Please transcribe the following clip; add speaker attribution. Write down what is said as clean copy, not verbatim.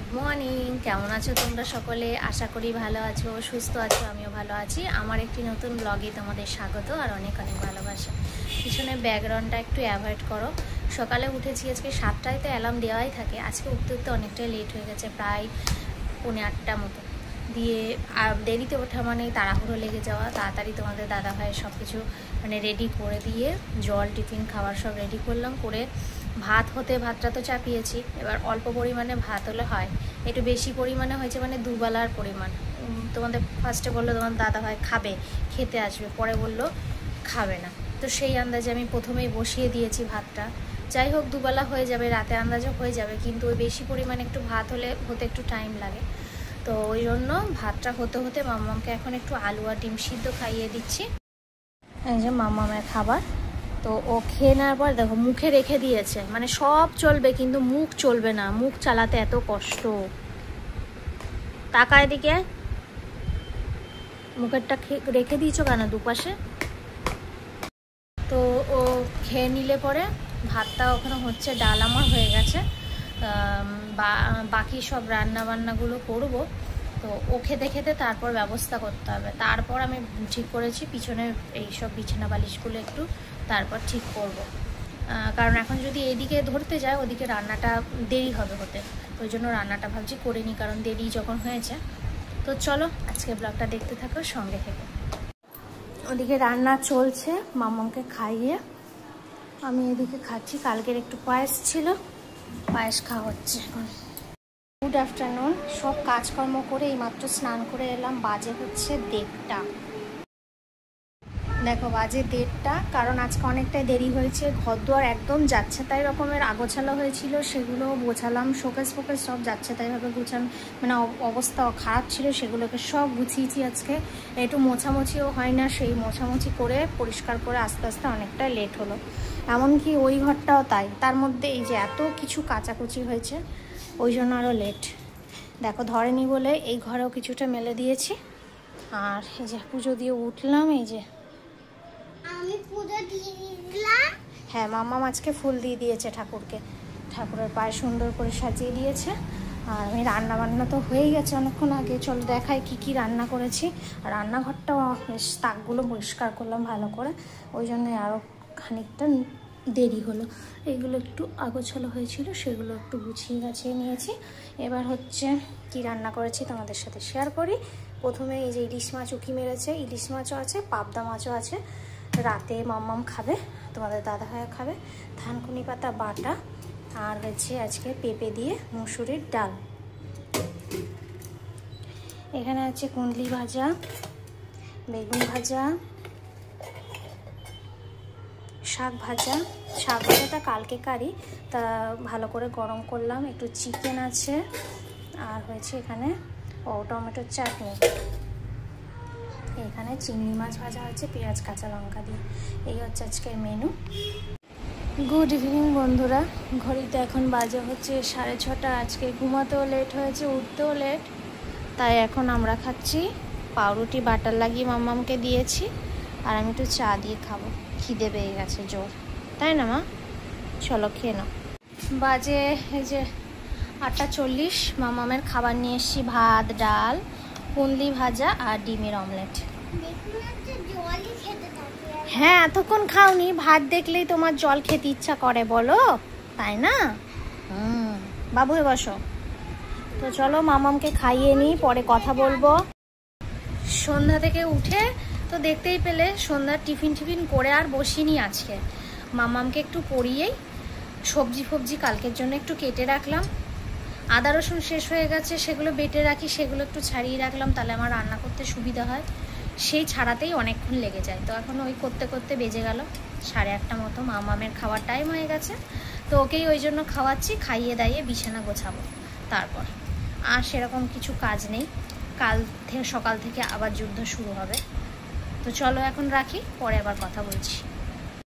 Speaker 1: Good morning, কেমন আছো তোমরা সকলে? আশা করি ভালো আছো, সুস্থ আছো। আমিও ভালো আছি। আমার একটি নতুন ব্লগে তোমাদের স্বাগত আর অনেক অনেক ভালোবাসা। পিছনে ব্যাকগ্রাউন্ডটা একটু অ্যাভয়েড করো। সকালে উঠেছি, আজকে 7টায় তো অ্যালার্ম দেওয়াই থাকে। আজকে উঠতে উঠতে অনেকটাই লেট হয়ে গেছে, প্রায় 7:45 মতো দিয়ে। আর দেরিতে ওঠা মানে তাড়াহুড়ো লেগে যাওয়া। তাড়াতাড়ি তোমাদের দাদা ভাইয়ের সব কিছু মানে রেডি করে দিয়ে জল, টিফিন, খাবার সব রেডি করলাম। করে ভাত হতে ভাতটা তো চাপিয়েছি। এবার অল্প পরিমাণে ভাত হলে হয়, একটু বেশি পরিমাণে হয়েছে মানে দুবেলার পরিমাণ। তোমাদের ফার্স্টে বললো তোমার দাদা ভাই খাবে, খেতে আসবে, পরে বললো খাবে না। তো সেই আন্দাজে আমি প্রথমেই বসিয়ে দিয়েছি ভাতটা। যাই হোক, দুবেলা হয়ে যাবে, রাতে আন্দাজে হয়ে যাবে, কিন্তু ওই বেশি পরিমাণে একটু ভাত হতে একটু টাইম লাগে। তো ওই জন্য ভাতটা হতে হতে মাম্মামকে এখন একটু আলু আর ডিম সিদ্ধ খাইয়ে দিচ্ছি। এই যে মাম্মামের খাবার। তো ও খেয়ে নেওয়ার পর দেখো মুখে রেখে দিয়েছে, মানে সব চলবে কিন্তু মুখ চলবে না। মুখ চালাতে এত কষ্ট। টাকা এদিকে, মুখেরটা রেখে দিয়েছো কেন দুপাশে? তো ও খেয়ে নিলে পরে ভাতটা ওখানে হচ্ছে, ডাল আমার হয়ে গেছে, বাকি সব রান্না বান্নাগুলো করবো। তো ও খেতে খেতে তারপর ব্যবস্থা করতে হবে। তারপর আমি ঠিক করেছি পিছনের এইসব বিছানা বালিশগুলো একটু তারপর ঠিক করব। কারণ এখন যদি এইদিকে ধরতে যায় ওদিকে রান্নাটা দেরি হবে হতে। ওই জন্য রান্নাটা ভাবছি করে নিই, কারণ দেরি যখন হয়েছে। তো চলো আজকে ব্লগটা দেখতে থাকো, সঙ্গে থেকে। ওদিকে রান্না চলছে, মাম্মামকে খাইয়ে আমি এদিকে খাচ্ছি। কালকের একটু পায়েস ছিল, পায়েস খাওয়া হচ্ছে এখন। Good afternoon. সব কাজকর্ম করে এইমাত্র স্নান করে এলাম। বাজে হচ্ছে 1:30। দেখো বাজে 1:30, কারণ আজকে অনেকটাই দেরি হয়েছে। ঘরদুয়ার একদম যাচ্ছে তাই রকমের আগোছালো হয়েছিল, সেগুলো গোছালাম। শোকেস ফোকেস সব যাচ্ছে তাইভাবে গুছানো, মানে অবস্থা খারাপ ছিল, সেগুলোকে সব গুছিয়েছি আজকে। একটু মোছামুছিও হয় না, সেই মোছামুছি করে পরিষ্কার করে আস্তে আস্তে অনেকটাই লেট হলো। এমনকি ওই ঘরটাও তাই, তার মধ্যে এই যে এত কিছু কাচাকুচি হয়েছে, ওই জন্য আরও লেট। দেখো ধরেনি বলে এই ঘরেও কিছুটা মেলে দিয়েছি। আর এই যে পুজো দিয়ে উঠলাম, এই যে
Speaker 2: আমি পুজো দিয়ে দিলাম।
Speaker 1: হ্যাঁ, মাম্মাম আজকে ফুল দিয়ে দিয়েছে ঠাকুরকে, ঠাকুরের পায়ে সুন্দর করে সাজিয়ে দিয়েছে। আর আমি রান্না বান্না তো হয়ে গেছে অনেকক্ষণ আগে। চলো দেখাই কি কি রান্না করেছি। আর রান্নাঘরটাও বেশ তাকগুলো পরিষ্কার করলাম ভালো করে, ওই জন্য আরও খানিকটা দেরি হলো। এইগুলো একটু আগোছালো হয়েছিল, সেগুলো একটু গুছিয়ে গাছিয়ে নিয়েছি। এবার হচ্ছে কি রান্না করেছি তোমাদের সাথে শেয়ার করি। প্রথমে এই যে ইলিশ মাছ উকি মেরেছে, ইলিশ মাছও আছে, পাবদা মাছও আছে। রাতে মাম্মাম খাবে, তোমাদের দাদা ভাইয়া খাবে। থানকুনি পাতা বাটা, আর হচ্ছে আজকে পেঁপে দিয়ে মুসুরির ডাল। এখানে আছে কুঁদলি ভাজা, বেগুন ভাজা, শাক ভাজা। শাক ভাজাটা কালকে কারি, তা ভালো করে গরম করলাম। একটু চিকেন আছে, আর হয়েছে এখানে টমেটোর চাটনি। এখানে চিংড়ি মাছ ভাজা হচ্ছে পেঁয়াজ কাঁচা লঙ্কা দিয়ে। এই হচ্ছে আজকের মেনু। গুড ইভিনিং বন্ধুরা। ঘড়িতে এখন বাজে হচ্ছে 6:30। আজকে ঘুমাতেও লেট হয়েছে, উঠতেও লেট, তাই এখন আমরা খাচ্ছি পাউরুটি। বাটার লাগিয়ে মাম্মামকে দিয়েছি, আর আমি একটু চা দিয়ে খাবো। খিদে পেয়ে গেছে জোর, তাই না মা? চলো খেয়ে নাও। বাজে এই যে 8:40। মাম্মামের খাবার নিয়ে এসেছি, ভাত, ডাল, কুঁদলি ভাজা আর ডিমের অমলেট। হ্যাঁ, এতক্ষণ খাওনি, ভাত দেখলেই তোমার জল খেতে ইচ্ছা করে বলো, তাই না? বাবু হয়ে বসো। তো চলো মাম্মামকে খাইয়ে নিই, পরে কথা বলবো। সন্ধ্যা থেকে উঠে তো দেখতেই পেলে সন্ধ্যার টিফিন করে আর বসিনি আজকে। মাম্মামকে একটু পরিয়েই সবজি কালকের জন্য একটু কেটে রাখলাম। আদা রসুন শেষ হয়ে গেছে, সেগুলো বেটে রাখি, সেগুলো একটু ছাড়িয়ে রাখলাম, তাহলে আমার রান্না করতে সুবিধা হয়। সেই ছাড়াতেই অনেকক্ষণ লেগে যায়। তো এখন ওই করতে করতে বেজে গেল 8:30 মতো। মাম্মামের খাওয়ার টাইম হয়ে গেছে, তো ওকেই ওই জন্য খাওয়াচ্ছি। খাইয়ে দাইয়ে বিছানা গোছাবো তারপর। আর সেরকম কিছু কাজ নেই, কাল থেকে সকাল থেকে আবার যুদ্ধ শুরু হবে। তো চলো এখন রাখি, পরে আবার কথা বলছি।